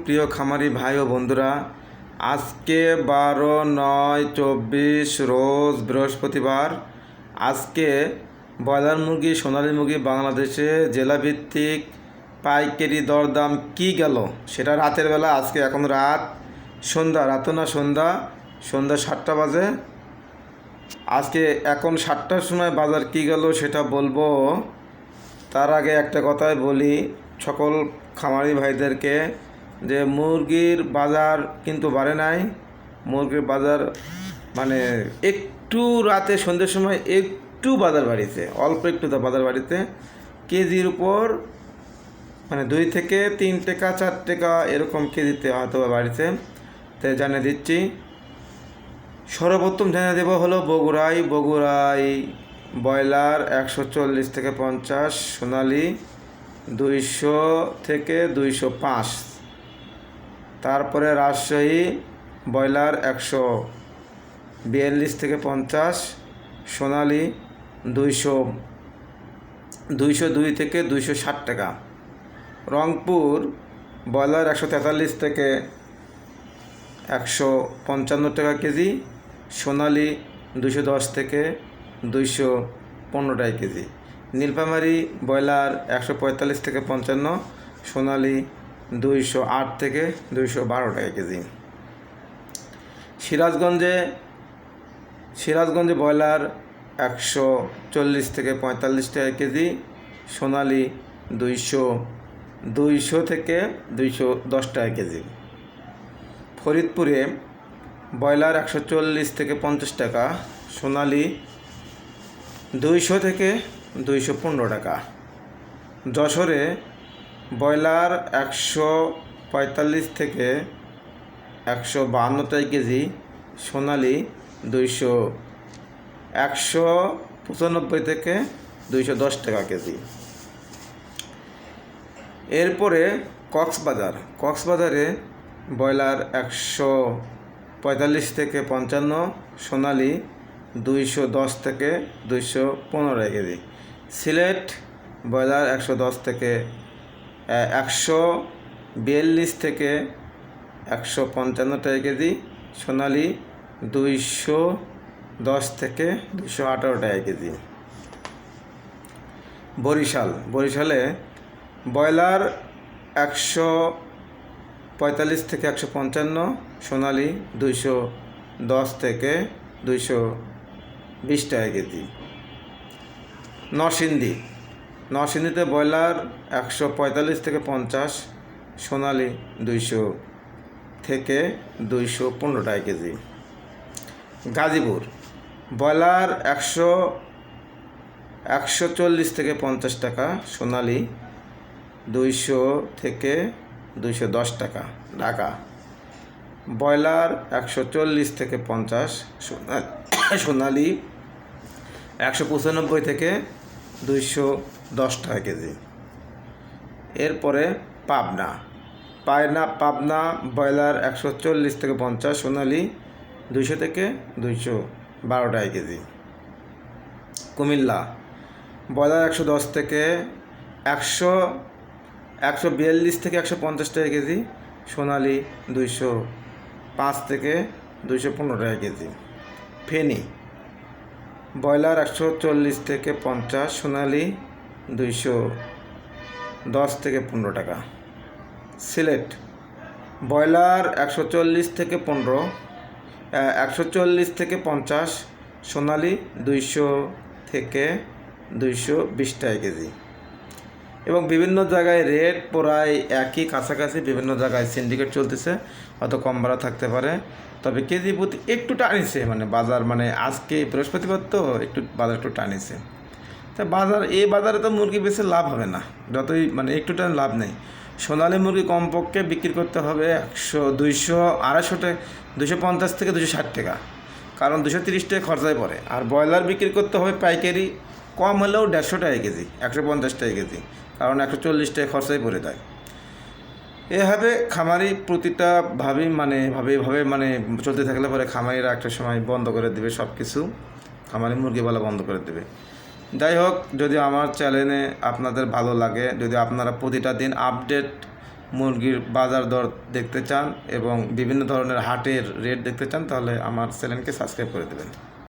প্রিয় খামারি ভাই ও বন্ধুরা, আজকে 12/9/24 রোজ বৃহস্পতিবার। আজকে ব্রয়লার মুরগি, সোনালী মুরগি বাংলাদেশে জেলাভিত্তিক পাইকারি দরদাম কি গেল সেটা রাতের বেলা। আজকে এখন সন্ধ্যা 7টা বাজে। আজকে এখন 7টার সময় বাজার কি গেল সেটা বলবো। তার আগে একটা কথাই বলি সকল খামারি ভাইদেরকে, যে মুরগির বাজার কিন্তু বাড়ে নাই। মুরগির বাজার মানে একটু রাতে সন্ধ্যের সময় একটু বাজার বাড়িতে, অল্প একটু বাজার বাড়িতে, কেজির উপর মানে 2 থেকে 3 টাকা 4 টাকা এরকম কেজিতে হয়তো বাড়িতে। তাই জানিয়ে দিচ্ছি। সর্বপ্রথম জানিয়ে দেবো হলো বগুড়ায় ব্রয়লার 140 থেকে 50, সোনালী 200 থেকে 205। তারপরে রাজশাহী ব্রয়লার 142 থেকে 50, সোনালী 202 থেকে 260 টাকা। রংপুর ব্রয়লার 143 থেকে 155 টাকা কেজি, সোনালী 210 থেকে 215 টাকা কেজি। নীলফামারী ব্রয়লার 145 থেকে 55, সোনালী 208 থেকে 212 টাকা কেজি। সিরাজগঞ্জে ব্রয়লার 140 থেকে 45 টাকা কেজি, সোনালী 200 থেকে 210 টাকা কেজি। ফরিদপুরে ব্রয়লার 140 থেকে 50 টাকা, সোনালী 200 থেকে 215 টাকা। যশোরে ব্রয়লার 145 থেকে 152 টাকা কেজি, সোনালী 195 থেকে 210 টাকা কেজি। এরপরে কক্সবাজারে ব্রয়লার 145 থেকে 55, সোনালী 210 থেকে 215 টাকা কেজি। সিলেট ব্রয়লার 110 থেকে 142 থেকে 155 টাকা কেজি, সোনালী 210 থেকে 218 টাকা কেজি। বরিশালে ব্রয়লার 145 থেকে 155, সোনালী 210 থেকে 220 টাকা কেজি। নরসিংদীতে ব্রয়লার 145 থেকে 50, সোনালী 200 থেকে 215 টাকা কেজি। গাজীপুর ব্রয়লার 140 থেকে 50 টাকা, সোনালী 200 থেকে 210 টাকা। ঢাকা ব্রয়লার 140 থেকে 50, সোনালী 195 থেকে 210 টাকা কেজি। এরপরে পাবনা ব্রয়লার 140 থেকে 50, সোনালী 200 থেকে 212 টাকা কেজি। কুমিল্লা ব্রয়লার 110 থেকে 142 থেকে 150 টাকা কেজি, সোনালী 205 থেকে 215 টাকা কেজি। ফেনী ব্রয়লার 140 থেকে 50, সোনালী 210 থেকে 15 টাকা। সিলেট ব্রয়লার 140 থেকে 50, সোনালী 200 থেকে 220 টাকা কেজি। এবং বিভিন্ন জায়গায় রেট প্রায় একই কাছাকাছি, বিভিন্ন জায়গায় সিন্ডিকেট চলতেছে, হয়তো কম ভাড়া থাকতে পারে। তবে কেজি প্রতি একটু টানিছে, মানে বাজার মানে আজকে বৃহস্পতিবার তো একটু বাজার একটু টানিছে। তা এই বাজারে তো মুরগি বেশি লাভ হবে না, যতই মানে একটু টান লাভ নেই। সোনালী মুরগি কমপক্ষে বিক্রি করতে হবে 250 থেকে 260 টাকা, কারণ 230 টাকা খরচায় পড়ে। আর ব্রয়লার বিক্রি করতে হবে পাইকারি কম হলেও 150 টাকা কেজি, 150 টাকা কেজি, কারণ 140 টাকা খরচাই পড়ে যায়। এভাবে খামারি প্রতিটা ভাবে চলতে থাকলে পরে খামারিরা একটা সময় বন্ধ করে দেবে, সব কিছু খামারি মুরগিওয়ালা বন্ধ করে দেবে। যাই হোক, যদি আমার চ্যানেলে আপনাদের ভালো লাগে, যদি আপনারা প্রতিটা দিন আপডেট মুরগির বাজার দর দেখতে চান এবং বিভিন্ন ধরনের হাটের রেট দেখতে চান তাহলে আমার চ্যানেলকে সাবস্ক্রাইব করে দেবেন।